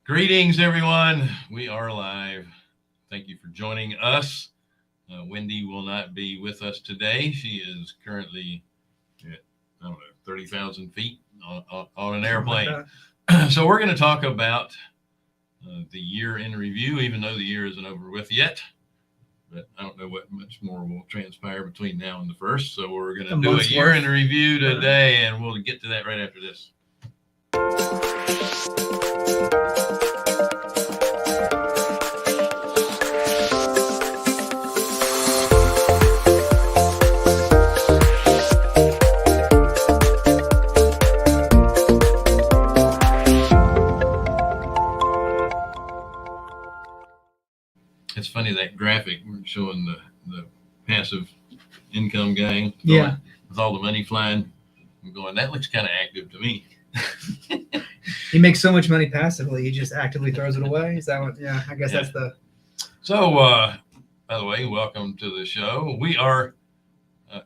Greetings, everyone. We are live. Thank you for joining us. Wendy will not be with us today. She is currently at, I don't know, 30,000 feet on an airplane. So we're going to talk about the year in review, even though the year isn't over with yet. But I don't know what much more will transpire between now and the first. So we're going to do a year in review today, and we'll get to that right after this. It's funny, that graphic we're showing the passive income gang. Yeah. With all the money flying. I'm going, that looks kind of active to me. He makes so much money passively, he just actively throws it away. Is that what? Yeah, I guess that's the. So, by the way, welcome to the show. We are,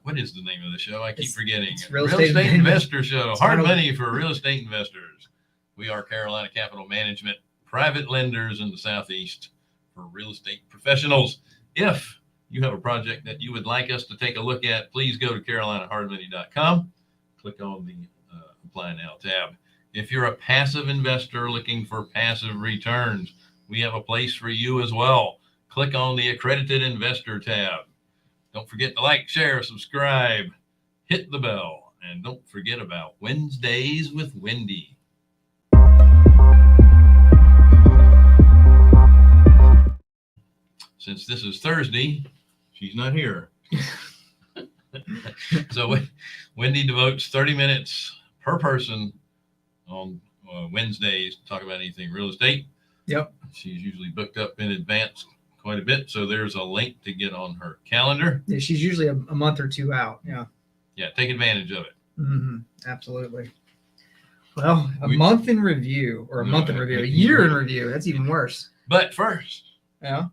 what is the name of the show? I keep forgetting. It's Real Estate Investor Show. Hard money for real estate investors. We are Carolina Capital Management, private lenders in the Southeast for real estate professionals. If you have a project that you would like us to take a look at, please go to carolinahardmoney.com. Click on the Apply Now tab. If you're a passive investor looking for passive returns, we have a place for you as well. Click on the Accredited Investor tab. Don't forget to like, share, subscribe, hit the bell, and don't forget about Wednesdays with Wendy. Since this is Thursday, she's not here. So Wendy devotes 30 minutes per person on Wednesdays to talk about anything real estate. Yep. She's usually booked up in advance quite a bit, so there's a link to get on her calendar. Yeah, she's usually a month or two out. Yeah. Yeah, take advantage of it. Mm-hmm. Absolutely. Well, a year in review, a year in review. That's even worse. But first. Yeah.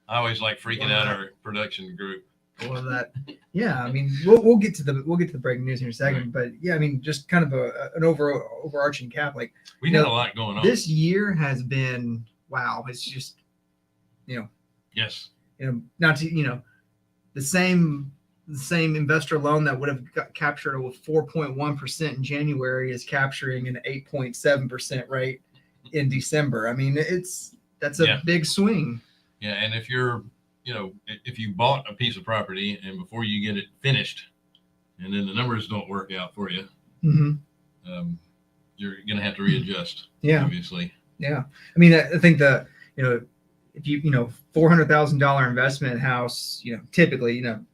I always like freaking out our production group. I love that. Yeah, I mean, we'll get to the breaking news in a second, right. But yeah, I mean, just kind of an overarching cap. Like we got a lot going on. This year has been wow. It's just, yes, not to the same investor loan that would have got captured with 4.1% in January is capturing an 8.7% rate in December. I mean, that's a big swing. Yeah, and if you're, if you bought a piece of property and before you get it finished, and then the numbers don't work out for you, mm-hmm. You're going to have to readjust. Yeah, obviously. Yeah, I mean, I think if you $400,000 investment house, typically, you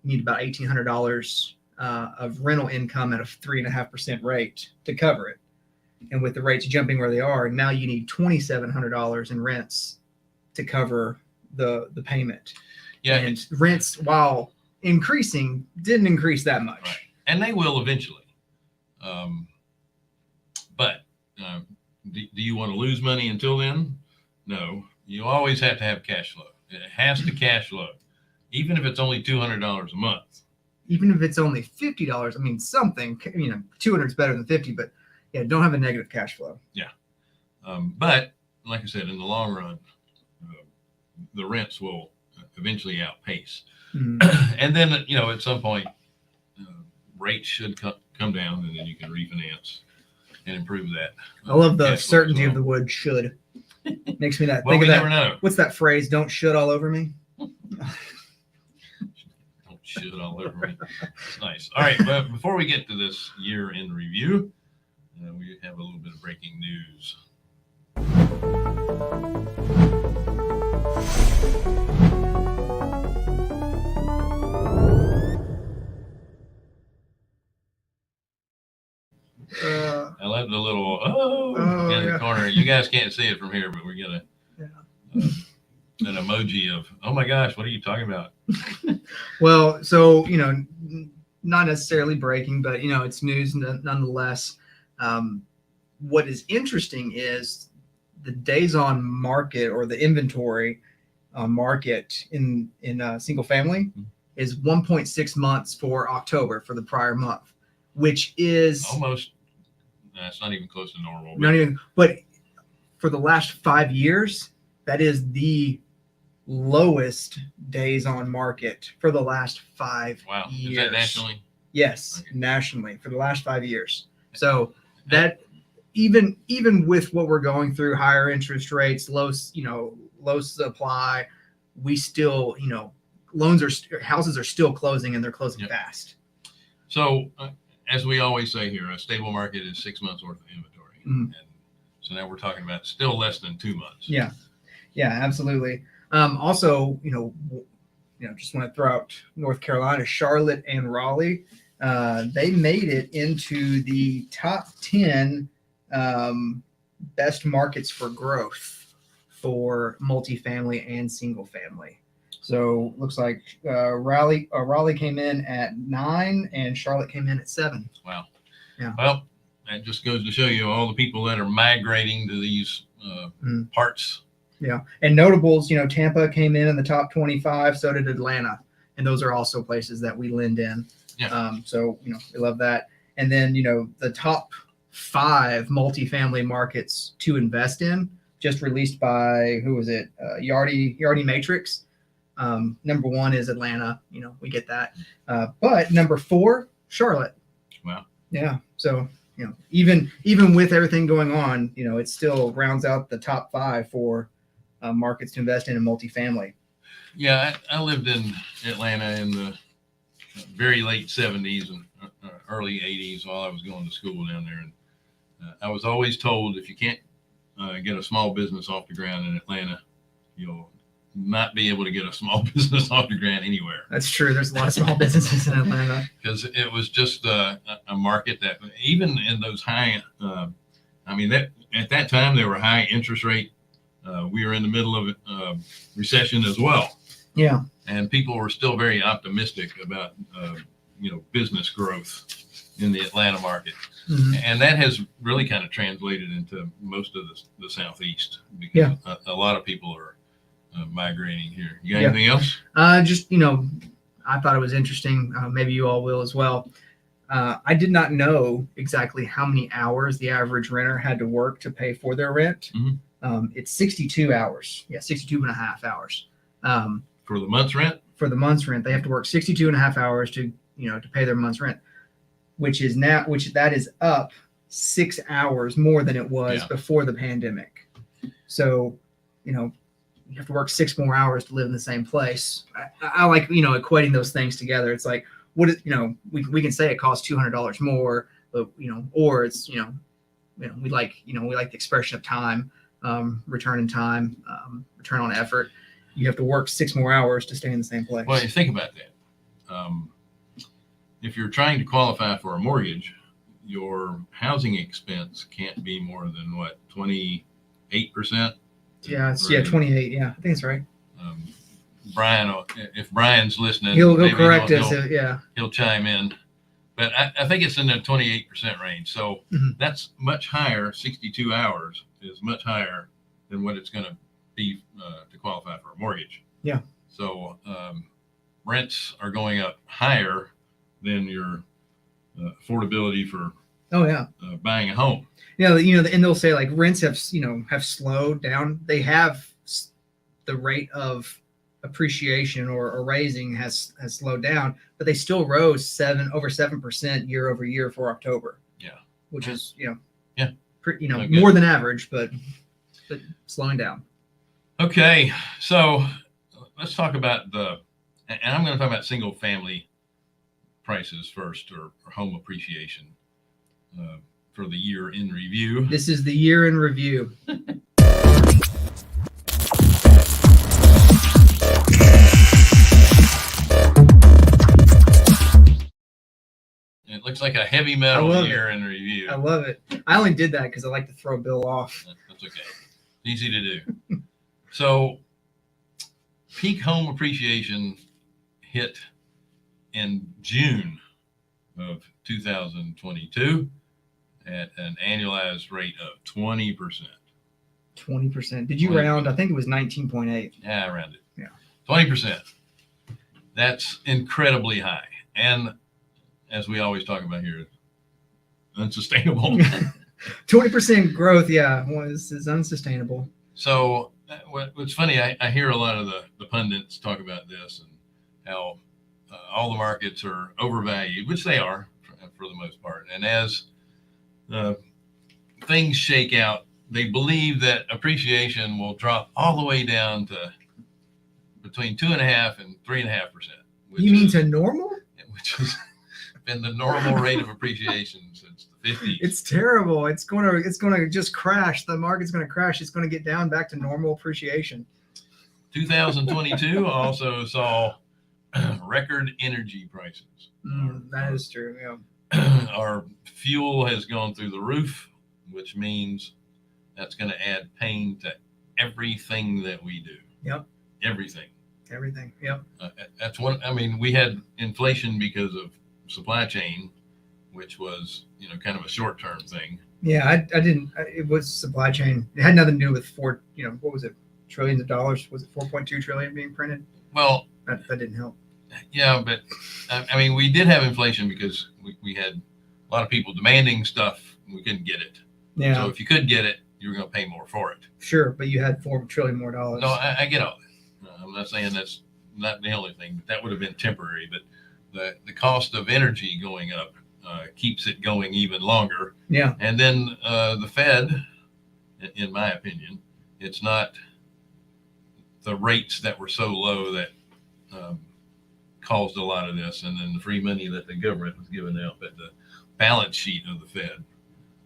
need about $1,800 of rental income at a 3.5% rate to cover it, and with the rates jumping where they are, now you need $2,700 in rents to cover the payment. Yeah, and rents, while increasing, didn't increase that much. Right. And they will eventually. But do you want to lose money until then? No. You always have to have cash flow. It has to cash flow, even if it's only $200 a month. Even if it's only $50, I mean, something. 200 is better than 50, but yeah, don't have a negative cash flow. Yeah. But like I said, in the long run, the rents will eventually outpace. Mm-hmm. And then, at some point, rates should come down, and then you can refinance and improve that. I love the certainty of the word should. Makes me think of that. Never know. What's that phrase? Don't should all over me. Don't should all over me. Nice. All right. But before we get to this year in review, we have a little bit of breaking news. I love the little in the corner. You guys can't see it from here, but we're gonna an emoji of, oh my gosh, what are you talking about? Well, so not necessarily breaking, but it's news nonetheless. What is interesting is the days on market or the inventory market in single family is 1.6 months for October for the prior month, which is Almost, that's not even close to normal. not even. But for the last 5 years, that is the lowest days on market for the last 5 Wow. years. Is that nationally? Yes, Okay. nationally for the last 5 years. So that even with what we're going through, higher interest rates, low supply, we still, houses are still closing, and they're closing Yep. fast. So, as we always say here, a stable market is 6 months worth of inventory. Mhm. And so now we're talking about still less than 2 months. Yeah, absolutely. Also, just want to throw out North Carolina, Charlotte and Raleigh. They made it into the top 10 best markets for growth for multifamily and single family. So looks like Raleigh came in at 9 and Charlotte came in at 7. Wow. Yeah. Well, that just goes to show you all the people that are migrating to these parts. Yeah. And notables, Tampa came in the top 25, so did Atlanta. And those are also places that we lend in. Yeah. So, we love that. And then, the top 5 multifamily markets to invest in, just released by, who was it? Yardi Matrix. Number 1 is Atlanta. We get that. But number 4, Charlotte. Wow. Yeah. So, even with everything going on, it still rounds out the top 5 for markets to invest in multifamily. Yeah, I lived in Atlanta in the very late 70s and early 80s while I was going to school down there. And I was always told if you can't get a small business off the ground in Atlanta, you'll not be able to get a small business off the ground anywhere. That's true. There's a lot of small businesses in Atlanta. Because it was just a market that even in those high, that at that time there were high interest rate. We were in the middle of a recession as well. Yeah. And people were still very optimistic about, business growth in the Atlanta market. Mm-hmm. And that has really kind of translated into most of the Southeast because a lot of people are migrating here. You got anything else? Just, I thought it was interesting. Maybe you all will as well. I did not know exactly how many hours the average renter had to work to pay for their rent. Mm-hmm. It's 62 hours. Yeah, 62 and a half hours. For the month's rent? For the month's rent, they have to work 62 and a half hours to pay their month's rent, which that is up 6 hours more than it was before the pandemic. So, you have to work 6 more hours to live in the same place. I like, equating those things together. It's like, what is, we can say it costs $200 more, but, or it's, we like the expression of time, return in time, return on effort. You have to work 6 more hours to stay in the same place. Well, you think about that. If you're trying to qualify for a mortgage, your housing expense can't be more than what, 28%? Yeah, it's 28. Yeah, I think it's right. Brian, if Brian's listening, he'll maybe correct us. Yeah, he'll chime in. But I think it's in the 28% range. So that's much higher. 62 hours is much higher than what it's going to be to qualify for a mortgage. Yeah. So rents are going up higher than your affordability for buying a home. Yeah, and they'll say like rents have slowed down. They have the rate of appreciation or raising has slowed down, but they still rose over 7% year over year for October. Yeah, which is more than average, but slowing down. Okay, so let's talk about and I'm going to talk about single family prices first, or home appreciation for the year in review. This is the year in review. It looks like a heavy metal year in review. I love it. I only did that because I like to throw Bill off. That's okay. Easy to do. So, peak home appreciation hit in June of 2022 at an annualized rate of 20%. 20%. Did you round? I think it was 19.8. Yeah, I rounded. 20%. That's incredibly high. And as we always talk about here, unsustainable. 20% growth, yeah, is unsustainable. So what's funny, I hear a lot of the pundits talk about this and how all the markets are overvalued, which they are for the most part. And as things shake out, they believe that appreciation will drop all the way down to between 2.5% and 3.5%. You mean to normal? Which has been the normal rate of appreciation since the 50s. It's terrible. It's gonna just crash. The market's gonna crash. It's gonna get down back to normal appreciation. 2022 also saw record energy prices. That is true. Yeah. Our fuel has gone through the roof, which means that's going to add pain to everything that we do. Yep. Everything. Yep. That's one. I mean, we had inflation because of supply chain, which was, kind of a short-term thing. Yeah, I didn't. It was supply chain. It had nothing to do with what was it? Trillions of dollars. Was it 4.2 trillion being printed? Well, that didn't help. Yeah, but I mean, we did have inflation because we had a lot of people demanding stuff and we couldn't get it. Yeah. So if you could get it, you were going to pay more for it. Sure, but you had $4 trillion more dollars. No, I get all that. I'm not saying that's not the only thing, but that would have been temporary. But the cost of energy going up keeps it going even longer. Yeah. And then the Fed, in my opinion, it's not the rates that were so low that caused a lot of this, and then the free money that the government was giving out, but the balance sheet of the Fed.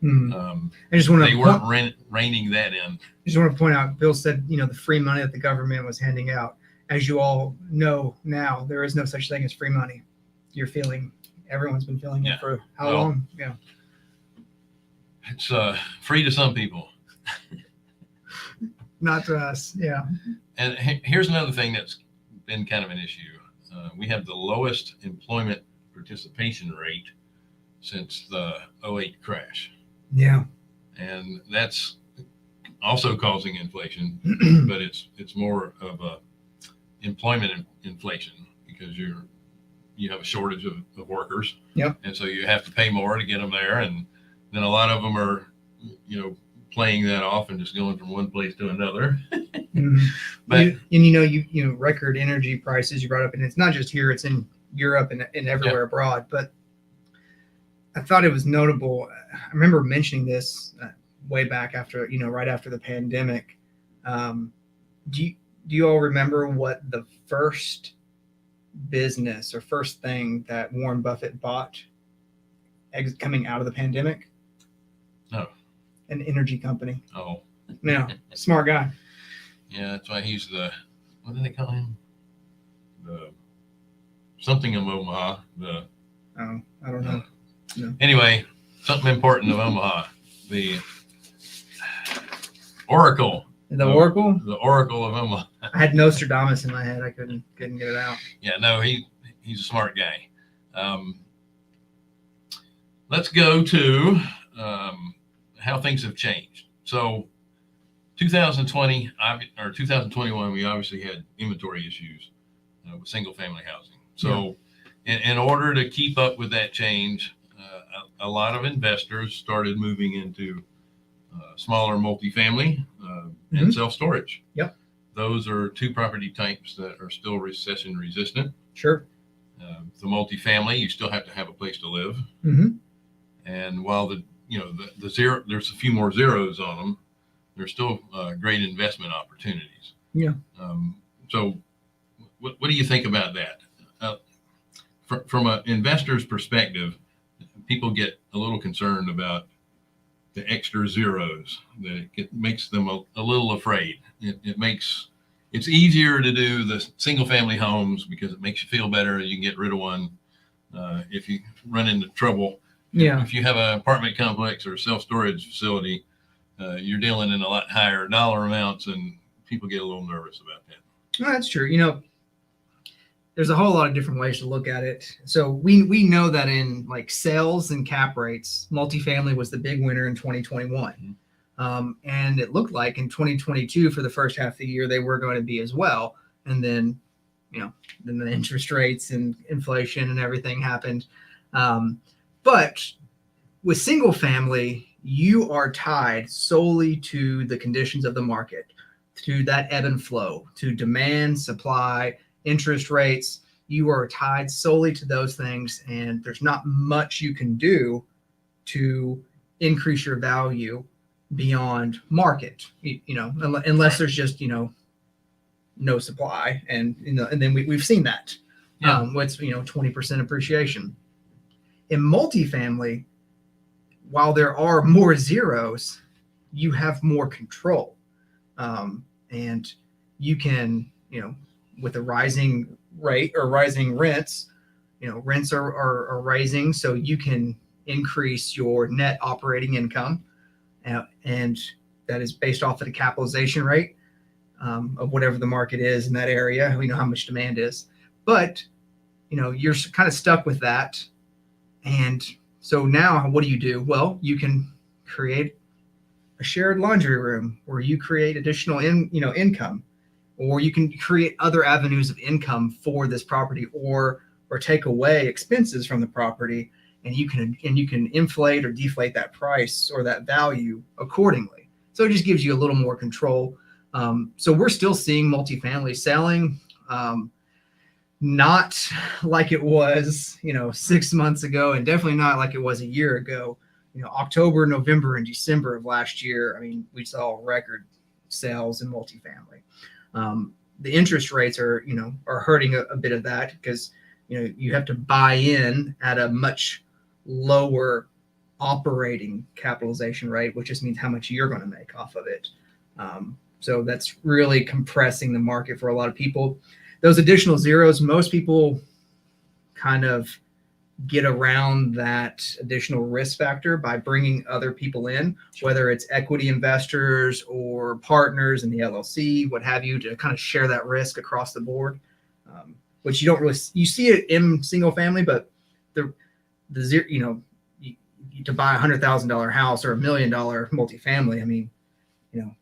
I just want to. They weren't reining that in. I just want to point out, Bill said, the free money that the government was handing out. As you all know now, there is no such thing as free money. Everyone's been feeling it for how long? Yeah. It's free to some people. Not to us. Yeah. And here's another thing that's been kind of an issue. We have the lowest employment participation rate since the 2008 crash. Yeah. And that's also causing inflation, but it's more of a employment inflation because you have a shortage of workers. Yep. And so you have to pay more to get them there. And then a lot of them are, playing that off and just going from one place to another. But record energy prices you brought up, and it's not just here, it's in Europe and everywhere abroad. But I thought it was notable. I remember mentioning this way back after, right after the pandemic. Do you all remember what the first business or first thing that Warren Buffett bought coming out of the pandemic? No. An energy company. Oh. Yeah. Smart guy. Yeah, that's why he's what do they call him? The something of Omaha. I don't know. No. Anyway, something important of Omaha. The Oracle. The Oracle? The Oracle of Omaha. I had Nostradamus in my head. I couldn't get it out. Yeah, no, he's a smart guy. Let's go to how things have changed. So 2020 or 2021, we obviously had inventory issues with single family housing. So in order to keep up with that change, a lot of investors started moving into smaller multifamily and self-storage. Yep. Those are two property types that are still recession resistant. Sure. The multifamily, you still have to have a place to live. Mm-hmm. And while the zero, there's a few more zeros on them, there's still great investment opportunities. Yeah. So what do you think about that? From an investor's perspective, people get a little concerned about the extra zeros, that it makes them a little afraid. It's easier to do the single family homes because it makes you feel better. You can get rid of one if you run into trouble. Yeah. If you have an apartment complex or a self-storage facility, you're dealing in a lot higher dollar amounts, and people get a little nervous about that. Well, that's true. There's a whole lot of different ways to look at it. So we know that in like sales and cap rates, multifamily was the big winner in 2021. And it looked like in 2022, for the first half of the year, they were going to be as well. And then then the interest rates and inflation and everything happened. But with single family, you are tied solely to the conditions of the market, to that ebb and flow, to demand, supply, interest rates. You are tied solely to those things, and there's not much you can do to increase your value beyond market, unless there's just, no supply. And, and then we've seen that. Yeah. What's, 20% appreciation. In multifamily, while there are more zeros, you have more control. And you can, with a rising rate or rising rents, rents are rising, so you can increase your net operating income. And that is based off of the capitalization rate of whatever the market is in that area. We know how much demand is. But, you're kind of stuck with that. And so now what do? Well, you can create a shared laundry room where you create additional income, or you can create other avenues of income for this property, or take away expenses from the property, and you can inflate or deflate that price or that value accordingly. So it just gives you a little more control. So we're still seeing multifamily selling, not like it was, 6 months ago, and definitely not like it was a year ago. October, November, and December of last year, I mean, we saw record sales in multifamily. The interest rates are hurting a bit of that, because, you have to buy in at a much lower operating capitalization rate, which just means how much you're going to make off of it. So that's really compressing the market for a lot of people. Those additional zeros, most people kind of get around that additional risk factor by bringing other people in, whether it's equity investors or partners in the LLC, what have you, to kind of share that risk across the board, which you don't really, you see it in single family, but the zero, to buy $100,000 house or $1 million multifamily, I mean,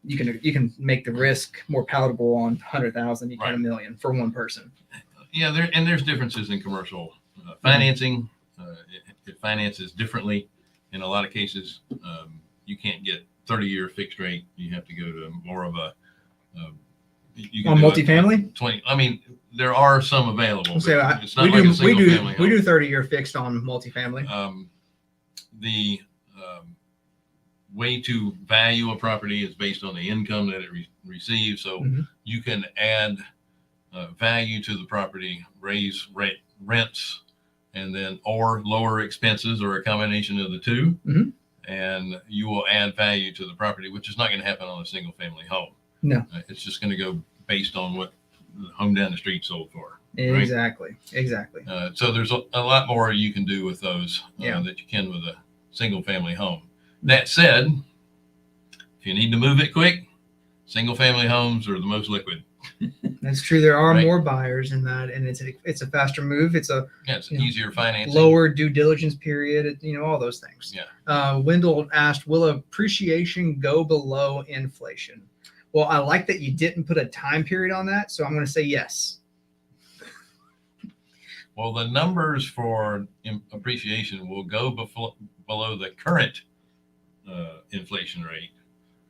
you can make the risk more palatable on 100,000 you can $1 million for one person. Yeah, there's differences in commercial financing. It finances differently. In a lot of cases, you can't get 30-year fixed rate. You have to go to more of a on multifamily. 20. I mean, there are some available. So it's not like a single family home. We do 30-year fixed on multifamily. The way to value a property is based on the income that it receives. So you can add value to the property, raise rents, and then or lower expenses, or a combination of the two, and you will add value to the property, which is not going to happen on a single family home. No, it's just going to go based on what the home down the street sold for. Exactly. So there's a lot more you can do with those that you can with a single family home. That said, if you need to move it quick, single family homes are the most liquid. That's true. There are more buyers in that, and it's a faster move. It's easier financing, lower due diligence period. All those things. Yeah. Wendell asked, "Will appreciation go below inflation?" Well, I like that you didn't put a time period on that, so I'm going to say yes. Well, the numbers for appreciation will go below the current inflation rate,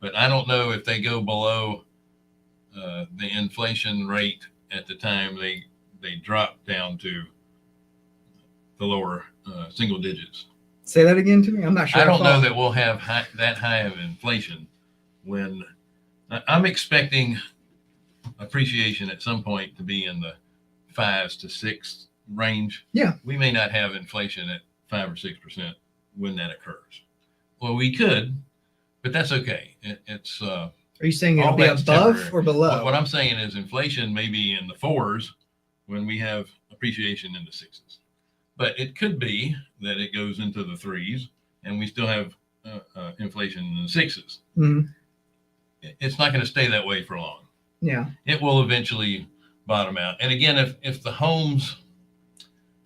but I don't know if they go below the inflation rate at the time they drop down to the lower single digits. Say that again to me. I'm not sure. I don't know that we'll have that high of inflation when I'm expecting appreciation at some point to be in the 5s to 6 range. Yeah. We may not have inflation at 5 or 6% when that occurs. Well, we could, but that's okay. It's Are you saying it'll all be that's above temporary. or below? What I'm saying is inflation may be in the 4s when we have appreciation in the 6s. But it could be that it goes into the 3s and we still have inflation in the 6s. It's not going to stay that way for long. Yeah. It will eventually bottom out. And again, if the home's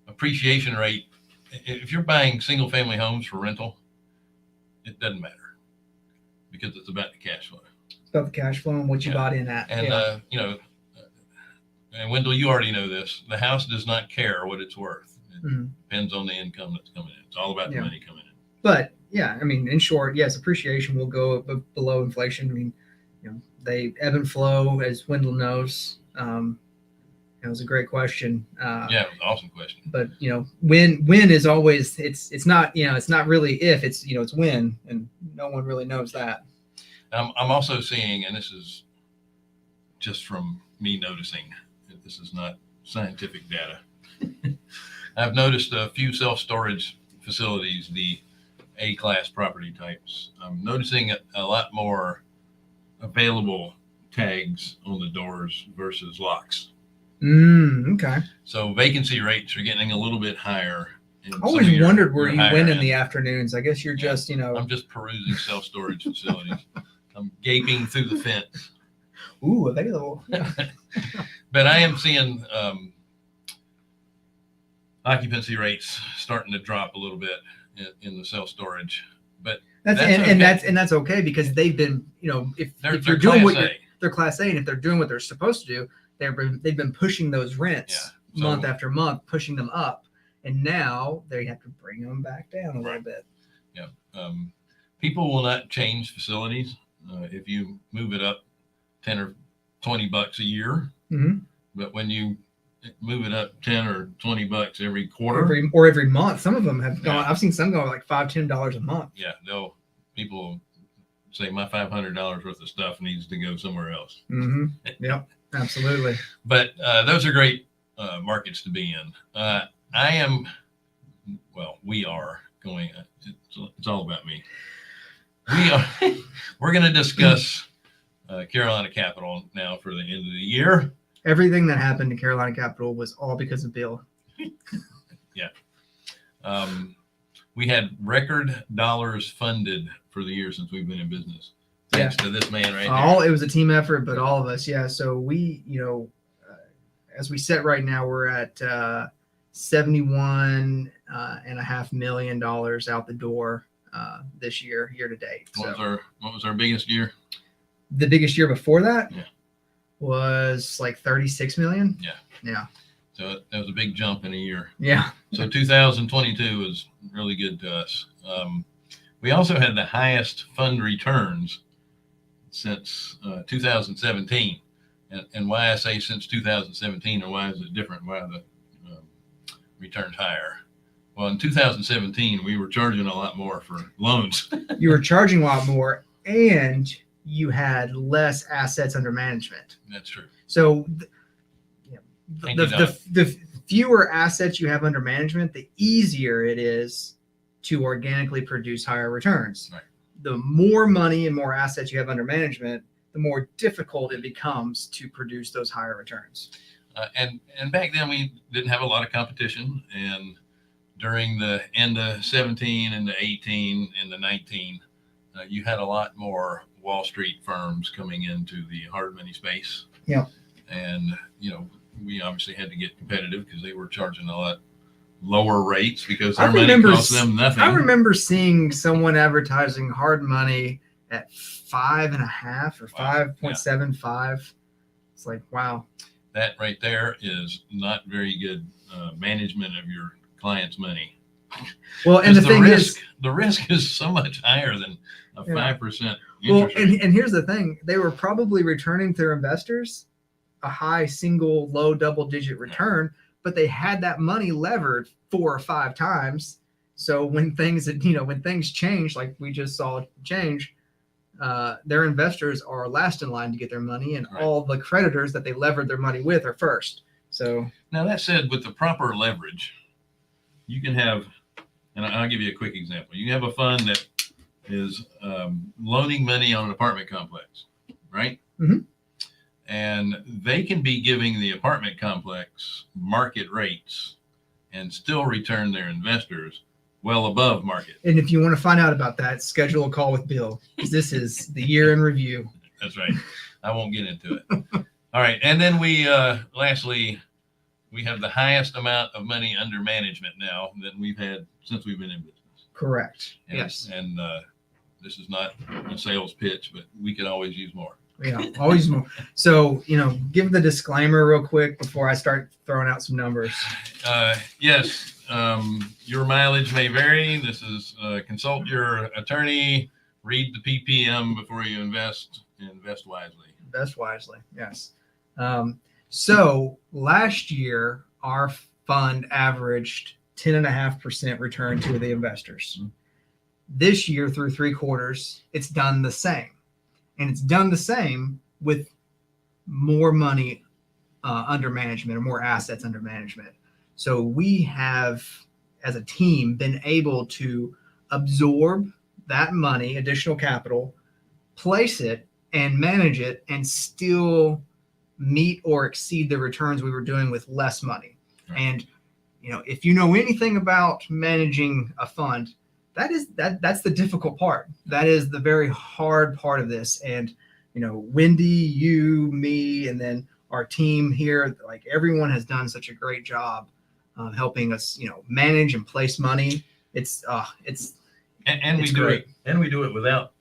appreciation rate, if you're buying single family homes for rental, it doesn't matter because it's about the cash flow. It's about the cash flow and what you bought in at. And, and Wendell, you already know this, the house does not care what it's worth. It Mhm. depends on the income that's coming in. It's all about the Yeah. money coming in. But yeah, I mean, in short, yes, appreciation will go below inflation. I mean, they ebb and flow, as Wendell knows. It was a great question. Yeah, it was an awesome question. But when is always it's not it's not really if, it's it's when, and no one really knows that. I'm also seeing, and this is just from me noticing, this is not scientific data. I've noticed a few self-storage facilities, the A-class property types. I'm noticing a lot more available tags on the doors versus locks. Okay. So vacancy rates are getting a little bit higher. I always wondered where you went in end. the afternoons. I guess you're Yeah. just I'm just perusing self-storage facilities. I'm gaping through the fence. ooh, available. Yeah. But I am seeing occupancy rates starting to drop a little bit in the self-storage. But That's okay. that's okay, because they've been if they're you're doing Class what A. they're Class A, and if they're doing what they're supposed to do, they've been pushing those rents Yeah. month after month, pushing them up, and now they have to bring them back down a little bit. Yeah. People will not change facilities if you move it up 10 or 20 bucks a year. Mm-hmm. But when you move it up 10 or 20 bucks every quarter, every month, some of them have gone. Yeah. I've seen some go like $5-10 a month. yeah, people say my $500 worth of stuff needs to go somewhere else. Mm-hmm. Yep, absolutely. But those are great markets to be in. We are going. It's all about me. We're going to discuss Carolina Capital now for the end of the year. Everything that happened to Carolina Capital was all because of Bill. Yeah. We had record dollars funded for the year since we've been in business. Thanks to this man right here. It was a team effort, but all of us, yeah. So we, as we sit right now, we're at $71.5 million out the door this year to date. What was our biggest year? The biggest year before that Yeah. was like 36 million. Yeah. Yeah. So that was a big jump in a year. Yeah. So 2022 was really good to us. We also had the highest fund returns since 2017. And why I say since 2017, or why is it different? Why are the returns higher? Well, in 2017, we were charging a lot more for loans. You were charging a lot more, and you had less assets under management. That's true. So Thank you, Don. the fewer assets you have under management, the easier it is to organically produce higher returns. Right. The more money and more assets you have under management, the more difficult it becomes to produce those higher returns. And back then we didn't have a lot of competition. And during the end of 17 and the 18 and the 19, you had a lot more Wall Street firms coming into the hard money space. Yeah. And, we obviously had to get competitive because they were charging a lot lower rates because their money cost them nothing. I remember seeing someone advertising hard money at 5.5 or 5.75. It's like, wow. That right there is not very good management of your client's money. Well, and the risk is so much higher than a 5% interest rate. And here's the thing: they were probably returning to their investors a high single, low double-digit return, but they had that money levered 4 or 5 times. So when things change, like we just saw change, their investors are last in line to get their money, and all the creditors that they levered their money with are first. So now that said, with the proper leverage, you can have, and I'll give you a quick example. You have a fund that is loaning money on an apartment complex, right? Mm-hmm. And they can be giving the apartment complex market rates and still return their investors well above market. And if you want to find out about that, schedule a call with Bill, because this is the year in review. That's right. I won't get into it. All right. And then lastly, we have the highest amount of money under management now than we've had since we've been in business. Correct. And, yes. And this is not a sales pitch, but we could always use more. Always more. So, give the disclaimer real quick before I start throwing out some numbers. Yes, your mileage may vary. This is consult your attorney, read the PPM before you invest, invest wisely. Invest wisely, yes. So last year, our fund averaged 10.5% return to the investors. This year, through 3 quarters, it's done the same. And it's done the same with more money under management, or more assets under management. So we have, as a team, been able to absorb that money, additional capital, place it and manage it, and still meet or exceed the returns we were doing with less money. Right. And if you know anything about managing a fund, that's the difficult part. That is the very hard part of this. And Wendy, you, me, and then our team here, like everyone has done such a great job helping us, manage and place money. And we do great. it, and we do it without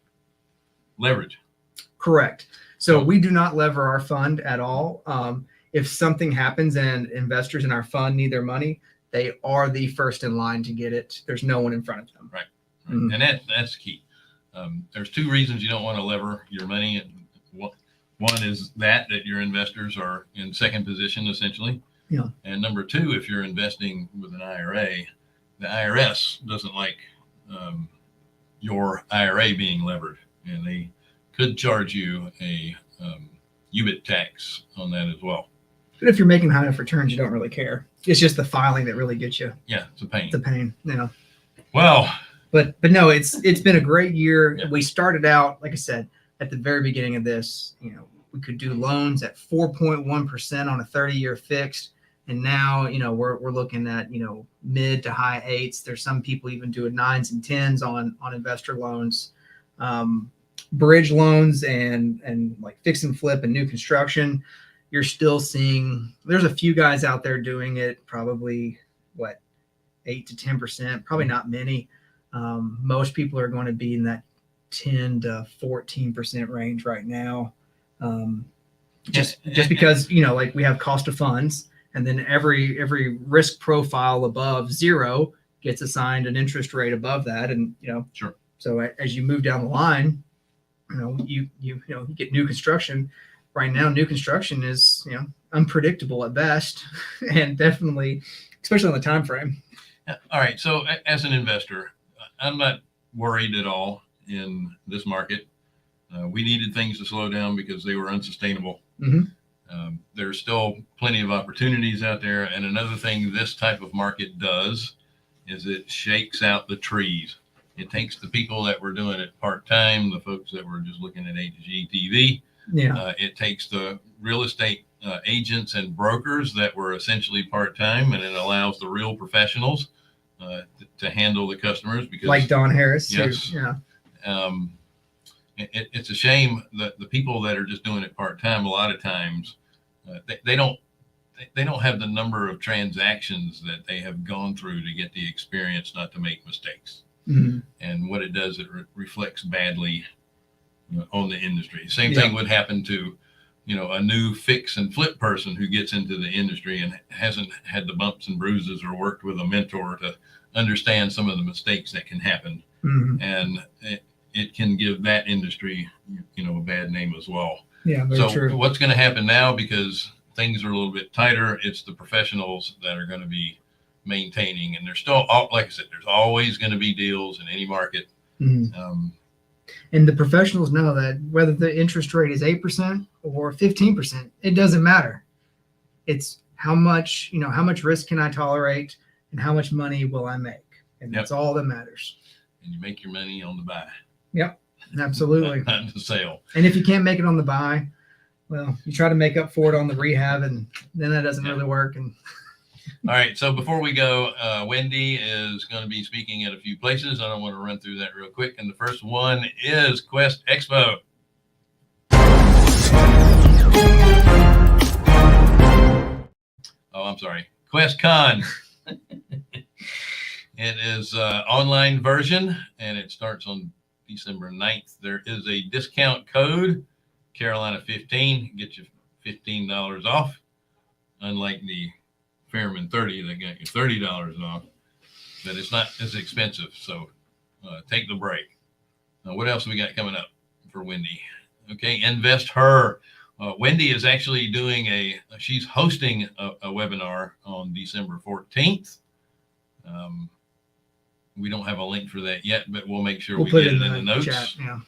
leverage. Correct. So we do not lever our fund at all. If something happens and investors in our fund need their money, they are the first in line to get it. There's no one in front of them. Right. And that's key. There's 2 reasons you don't want to lever your money. And one is that your investors are in second position, essentially. Yeah. And number 2, if you're investing with an IRA, the IRS doesn't like your IRA being levered, and they could charge you a UBIT tax on that as well. But if you're making high enough returns, you don't really care. It's just the filing that really gets you. Yeah, it's a pain. It's a pain. Well, but no, it's been a great year. Yeah. We started out, like I said, at the very beginning of this, we could do loans at 4.1% on a 30-year fixed. And now, we're looking at, mid to high 8s. There's some people even doing 9s and 10s on investor loans, bridge loans, and like fix and flip and new construction. You're still seeing, there's a few guys out there doing it, probably 8 to 10%, probably not many. Most people are going to be in that 10 to 14% range right now. Just because, like we have cost of funds, and then every risk profile above 0 gets assigned an interest rate above that. And, Sure. So as you move down the line, you get new construction. Right now, new construction is, unpredictable at best, and definitely, especially on the time frame. All right. So as an investor, I'm not worried at all in this market. We needed things to slow down because they were unsustainable. Mm-hmm. There's still plenty of opportunities out there. And another thing this type of market does is it shakes out the trees. It takes the people that were doing it part-time, the folks that were just looking at A to G TV. Yeah. It takes the real estate agents and brokers that were essentially part-time, and it allows the real professionals to handle the customers. Because like Don Harris. Yes. Yeah. It's a shame that the people that are just doing it part-time, a lot of times they don't have the number of transactions that they have gone through to get the experience not to make mistakes. Mm-hmm. And what it does, it reflects badly on the industry. Same thing would happen to, a new fix and flip person who gets into the industry and hasn't had the bumps and bruises or worked with a mentor to understand some of the mistakes that can happen. Mm-hmm. And it can give that industry, a bad name as well. Yeah, very So true. what's going to happen now, because things are a little bit tighter, it's the professionals that are going to be maintaining. And there's still, like I said, there's always going to be deals in any market. Mm-hmm. And the professionals know that whether the interest rate is 8% or 15%, it doesn't matter. It's how much risk can I tolerate and how much money will I make? And that's all that matters. And you make your money on the buy. Yep, absolutely. Not the sale. And if you can't make it on the buy, well, you try to make up for it on the rehab, and then that doesn't really work. And all right. So before we go, Wendy is going to be speaking at a few places. I don't want to run through that real quick. And the first one is Quest Expo. Oh, I'm sorry. QuestCon. It is online version, and it starts on December 9th. There is a discount code, Carolina 15, get you $15 off. Unlike the Fairman 30, they got you $30 off, but it's not as expensive. So take the break. What else we got coming up for Wendy? Okay, Invest Her. Wendy is actually doing she's hosting a webinar on December 14th. We don't have a link for that yet, but we'll make sure We'll we put get it it in the notes. chat. Yeah.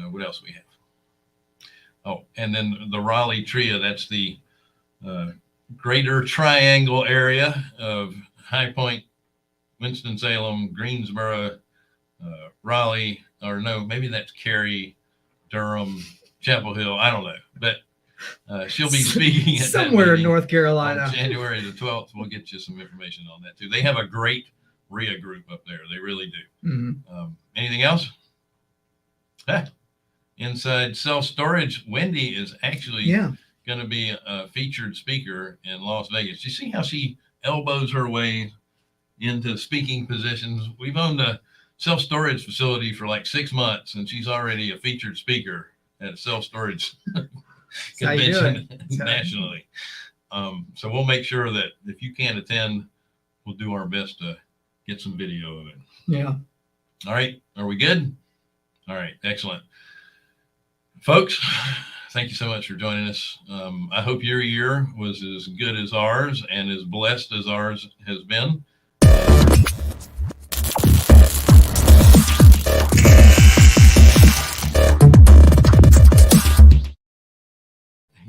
What else we have? Oh, and then the Raleigh TRIA, that's the Greater Triangle area of High Point, Winston-Salem, Greensboro, Raleigh, or no, maybe that's Cary, Durham, Chapel Hill. I don't know, but she'll be speaking at somewhere that in meeting North Carolina. on January the 12th. We'll get you some information on that too. They have a great RIA group up there. They really do. Mhm. Anything else? Inside Self Storage, Wendy is actually going to be a featured speaker in Las Vegas. You see how she elbows her way into speaking positions? We've owned a self-storage facility for like 6 months, and she's already a featured speaker at a self-storage convention nationally. So we'll make sure that if you can't attend, we'll do our best to get some video of it. Yeah. All right. Are we good? All right. Excellent. Folks, thank you so much for joining us. I hope your year was as good as ours and as blessed as ours has been.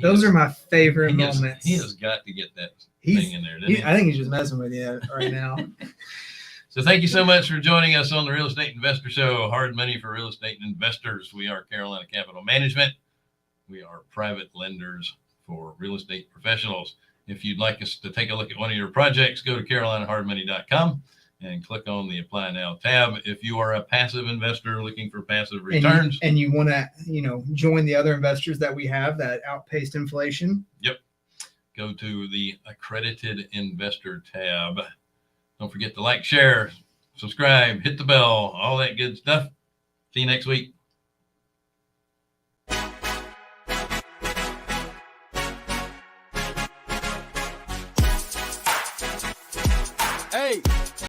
Those are my favorite moments. He has got to get that thing in there, doesn't he? I think he's just messing with you right now. So thank you so much for joining us on the Real Estate Investor Show, Hard Money for Real Estate Investors. We are Carolina Capital Management. We are private lenders for real estate professionals. If you'd like us to take a look at one of your projects, go to carolinahardmoney.com and click on the Apply Now tab. If you are a passive investor looking for passive returns. And you want to, join the other investors that we have that outpaced inflation. Yep. Go to the Accredited Investor tab. Don't forget to like, share, subscribe, hit the bell, all that good stuff. See you next week. Hey.